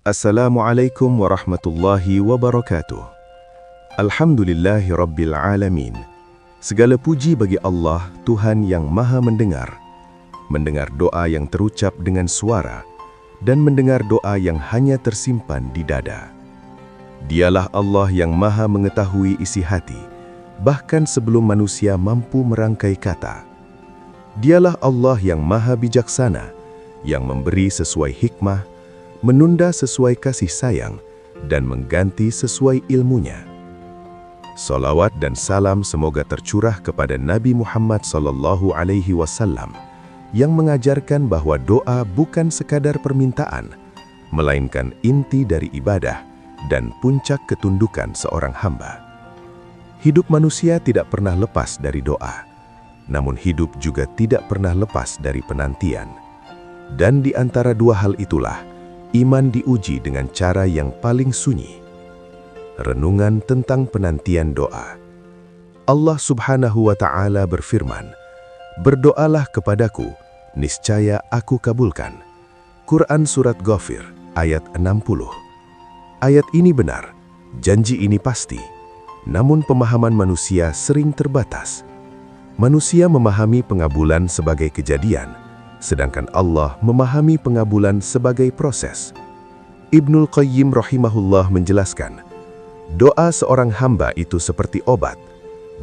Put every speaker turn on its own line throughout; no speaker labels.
Assalamualaikum warahmatullahi wabarakatuh. Alhamdulillahi rabbil alamin. Segala puji bagi Allah, Tuhan yang maha mendengar doa yang terucap dengan suara, dan mendengar doa yang hanya tersimpan di dada. Dialah Allah yang maha mengetahui isi hati, bahkan sebelum manusia mampu merangkai kata. Dialah Allah yang maha bijaksana, yang memberi sesuai hikmah, menunda sesuai kasih sayang, dan mengganti sesuai ilmunya. Salawat dan salam semoga tercurah kepada Nabi Muhammad SAW yang mengajarkan bahwa doa bukan sekadar permintaan, melainkan inti dari ibadah dan puncak ketundukan seorang hamba. Hidup manusia tidak pernah lepas dari doa, namun hidup juga tidak pernah lepas dari penantian. Dan di antara dua hal itulah, iman diuji dengan cara yang paling sunyi. Renungan tentang penantian doa. Allah Subhanahu wa Ta'ala berfirman, "Berdoalah kepadaku, niscaya aku kabulkan." Quran Surat Ghafir, ayat 60. Ayat ini benar, janji ini pasti. Namun pemahaman manusia sering terbatas. Manusia memahami pengabulan sebagai kejadian, sedangkan Allah memahami pengabulan sebagai proses. Ibnul Qayyim rahimahullah menjelaskan, doa seorang hamba itu seperti obat.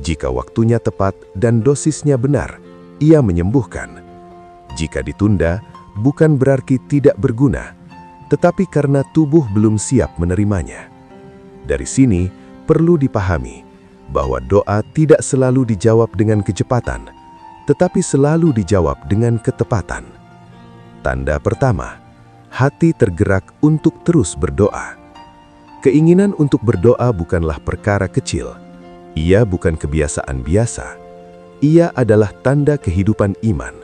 Jika waktunya tepat dan dosisnya benar, ia menyembuhkan. Jika ditunda, bukan berarti tidak berguna, tetapi karena tubuh belum siap menerimanya. Dari sini, perlu dipahami bahwa doa tidak selalu dijawab dengan kecepatan, tetapi selalu dijawab dengan ketepatan. Tanda pertama, hati tergerak untuk terus berdoa. Keinginan untuk berdoa bukanlah perkara kecil. Ia bukan kebiasaan biasa. Ia adalah tanda kehidupan iman.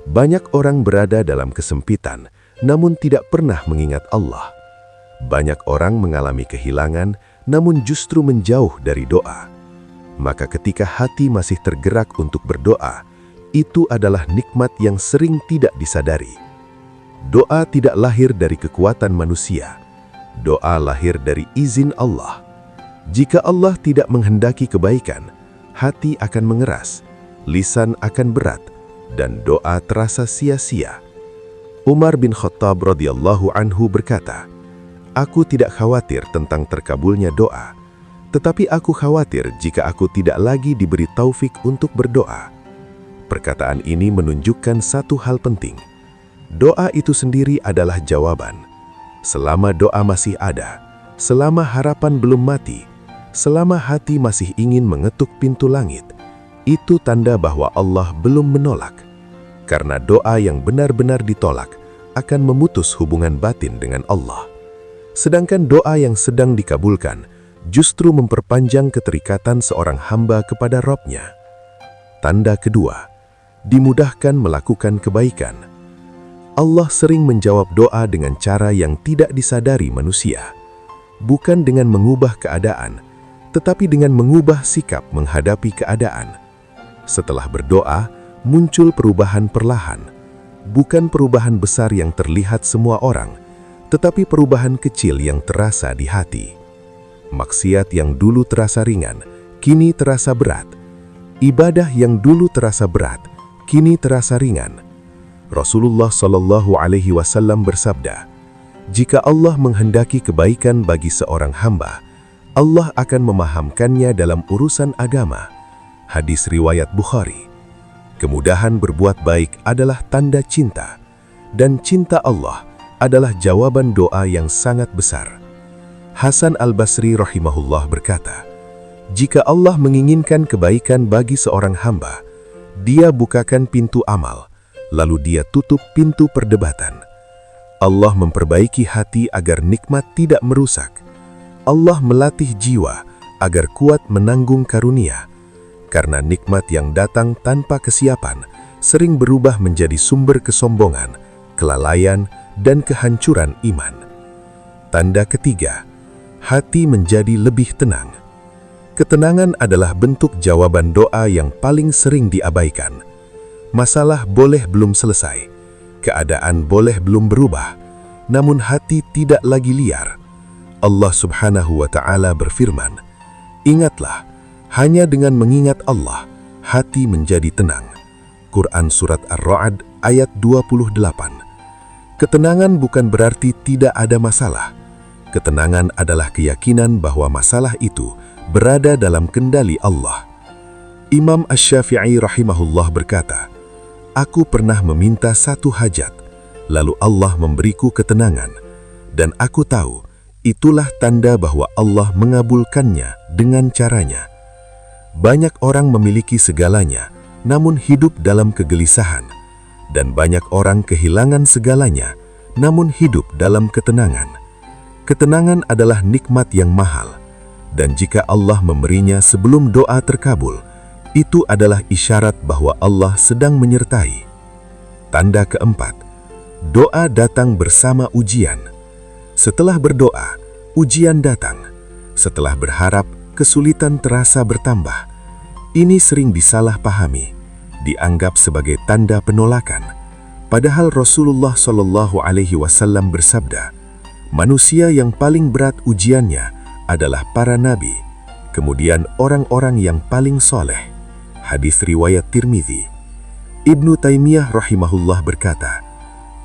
Banyak orang berada dalam kesempitan, namun tidak pernah mengingat Allah. Banyak orang mengalami kehilangan, namun justru menjauh dari doa. Maka ketika hati masih tergerak untuk berdoa, itu adalah nikmat yang sering tidak disadari. Doa tidak lahir dari kekuatan manusia. Doa lahir dari izin Allah. Jika Allah tidak menghendaki kebaikan, hati akan mengeras, lisan akan berat, dan doa terasa sia-sia. Umar bin Khattab radhiyallahu anhu berkata, "Aku tidak khawatir tentang terkabulnya doa, tetapi aku khawatir jika aku tidak lagi diberi taufik untuk berdoa." Perkataan ini menunjukkan satu hal penting. Doa itu sendiri adalah jawaban. Selama doa masih ada, selama harapan belum mati, selama hati masih ingin mengetuk pintu langit, itu tanda bahwa Allah belum menolak. Karena doa yang benar-benar ditolak akan memutus hubungan batin dengan Allah. Sedangkan doa yang sedang dikabulkan justru memperpanjang keterikatan seorang hamba kepada Rabb-Nya. Tanda kedua, dimudahkan melakukan kebaikan. Allah sering menjawab doa dengan cara yang tidak disadari manusia. Bukan dengan mengubah keadaan, tetapi dengan mengubah sikap menghadapi keadaan. Setelah berdoa, muncul perubahan perlahan. Bukan perubahan besar yang terlihat semua orang, tetapi perubahan kecil yang terasa di hati. Maksiat yang dulu terasa ringan, kini terasa berat. Ibadah yang dulu terasa berat, kini terasa ringan. Rasulullah SAW bersabda, "Jika Allah menghendaki kebaikan bagi seorang hamba, Allah akan memahamkannya dalam urusan agama." Hadis riwayat Bukhari. Kemudahan berbuat baik adalah tanda cinta, dan cinta Allah adalah jawaban doa yang sangat besar. Hasan Al-Basri rahimahullah berkata, "Jika Allah menginginkan kebaikan bagi seorang hamba, Dia bukakan pintu amal, lalu Dia tutup pintu perdebatan. Allah memperbaiki hati agar nikmat tidak merusak. Allah melatih jiwa agar kuat menanggung karunia, karena nikmat yang datang tanpa kesiapan sering berubah menjadi sumber kesombongan, kelalaian, dan kehancuran iman." Tanda ketiga, hati menjadi lebih tenang. Ketenangan adalah bentuk jawaban doa yang paling sering diabaikan. Masalah boleh belum selesai, keadaan boleh belum berubah, namun hati tidak lagi liar. Allah Subhanahu wa Ta'ala berfirman, "Ingatlah, hanya dengan mengingat Allah, hati menjadi tenang." Quran Surat Ar-Ra'd ayat 28. Ketenangan bukan berarti tidak ada masalah. Ketenangan adalah keyakinan bahwa masalah itu berada dalam kendali Allah. Imam Asy-Syafi'i rahimahullah berkata, "Aku pernah meminta satu hajat, lalu Allah memberiku ketenangan, dan aku tahu itulah tanda bahwa Allah mengabulkannya dengan caranya." Banyak orang memiliki segalanya, namun hidup dalam kegelisahan, dan banyak orang kehilangan segalanya, namun hidup dalam ketenangan. Ketenangan adalah nikmat yang mahal, dan jika Allah memberinya sebelum doa terkabul, itu adalah isyarat bahwa Allah sedang menyertai. Tanda keempat, doa datang bersama ujian. Setelah berdoa, ujian datang. Setelah berharap, kesulitan terasa bertambah. Ini sering disalahpahami, dianggap sebagai tanda penolakan. Padahal Rasulullah SAW bersabda, manusia yang paling berat ujiannya adalah para nabi, kemudian orang-orang yang paling soleh. Hadis riwayat Tirmidzi. Ibnu Taimiyah rahimahullah berkata,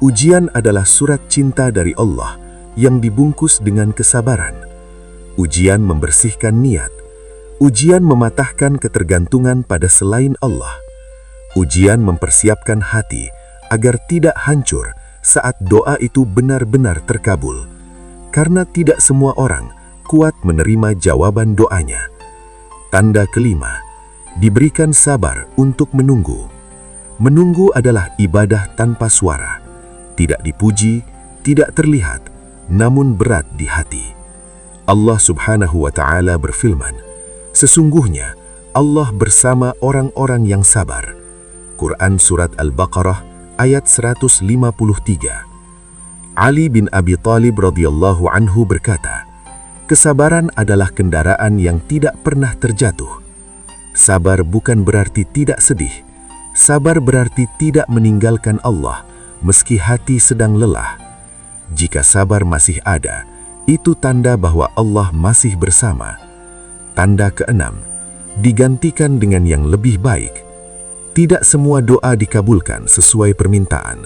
ujian adalah surat cinta dari Allah yang dibungkus dengan kesabaran. Ujian membersihkan niat. Ujian mematahkan ketergantungan pada selain Allah. Ujian mempersiapkan hati agar tidak hancur saat doa itu benar-benar terkabul. Karena tidak semua orang kuat menerima jawaban doanya. Tanda kelima, diberikan sabar untuk menunggu. Menunggu adalah ibadah tanpa suara. Tidak dipuji, tidak terlihat, namun berat di hati. Allah Subhanahu wa Ta'ala berfirman, sesungguhnya Allah bersama orang-orang yang sabar. Quran Surat Al-Baqarah ayat 153. Ali bin Abi Thalib radhiyallahu anhu berkata, kesabaran adalah kendaraan yang tidak pernah terjatuh. Sabar bukan berarti tidak sedih. Sabar berarti tidak meninggalkan Allah meski hati sedang lelah. Jika sabar masih ada, itu tanda bahwa Allah masih bersama. Tanda keenam, digantikan dengan yang lebih baik. Tidak semua doa dikabulkan sesuai permintaan,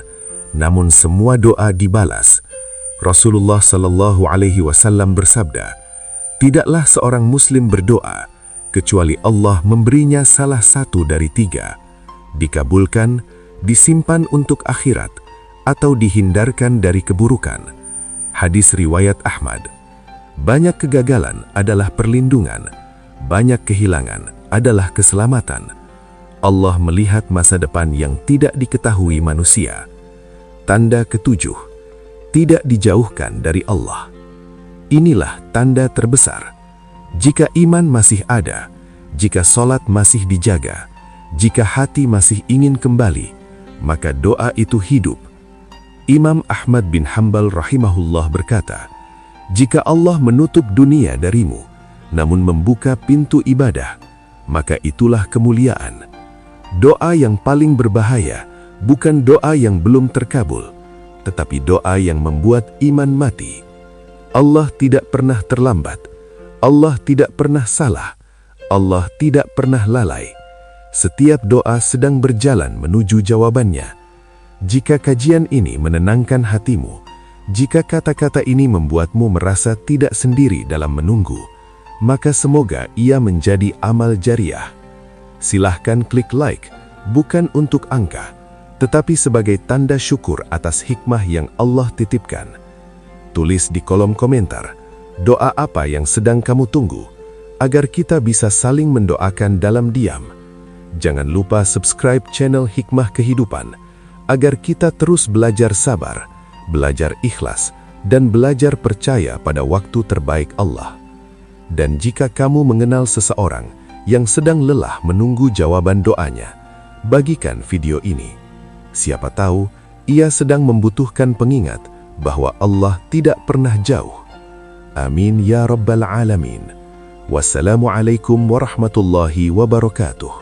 namun semua doa dibalas. Rasulullah SAW bersabda, tidaklah seorang muslim berdoa kecuali Allah memberinya salah satu dari tiga, dikabulkan, disimpan untuk akhirat, atau dihindarkan dari keburukan. Hadis riwayat Ahmad. Banyak kegagalan adalah perlindungan, banyak kehilangan adalah keselamatan. Allah melihat masa depan yang tidak diketahui manusia. Tanda ketujuh, tidak dijauhkan dari Allah. Inilah tanda terbesar. Jika iman masih ada, jika sholat masih dijaga, jika hati masih ingin kembali, maka doa itu hidup. Imam Ahmad bin Hanbal rahimahullah berkata, jika Allah menutup dunia darimu, namun membuka pintu ibadah, maka itulah kemuliaan. Doa yang paling berbahaya bukan doa yang belum terkabul, tetapi doa yang membuat iman mati. Allah tidak pernah terlambat, Allah tidak pernah salah, Allah tidak pernah lalai. Setiap doa sedang berjalan menuju jawabannya. Jika kajian ini menenangkan hatimu, jika kata-kata ini membuatmu merasa tidak sendiri dalam menunggu, maka semoga ia menjadi amal jariah. Silahkan klik like, bukan untuk angka, tetapi sebagai tanda syukur atas hikmah yang Allah titipkan. Tulis di kolom komentar, doa apa yang sedang kamu tunggu, agar kita bisa saling mendoakan dalam diam. Jangan lupa subscribe channel Hikmah Kehidupan, agar kita terus belajar sabar, belajar ikhlas, dan belajar percaya pada waktu terbaik Allah. Dan jika kamu mengenal seseorang yang sedang lelah menunggu jawaban doanya, bagikan video ini. Siapa tahu, ia sedang membutuhkan pengingat bahwa Allah tidak pernah jauh. Amin ya Rabbal Alamin. Wassalamualaikum warahmatullahi wabarakatuh.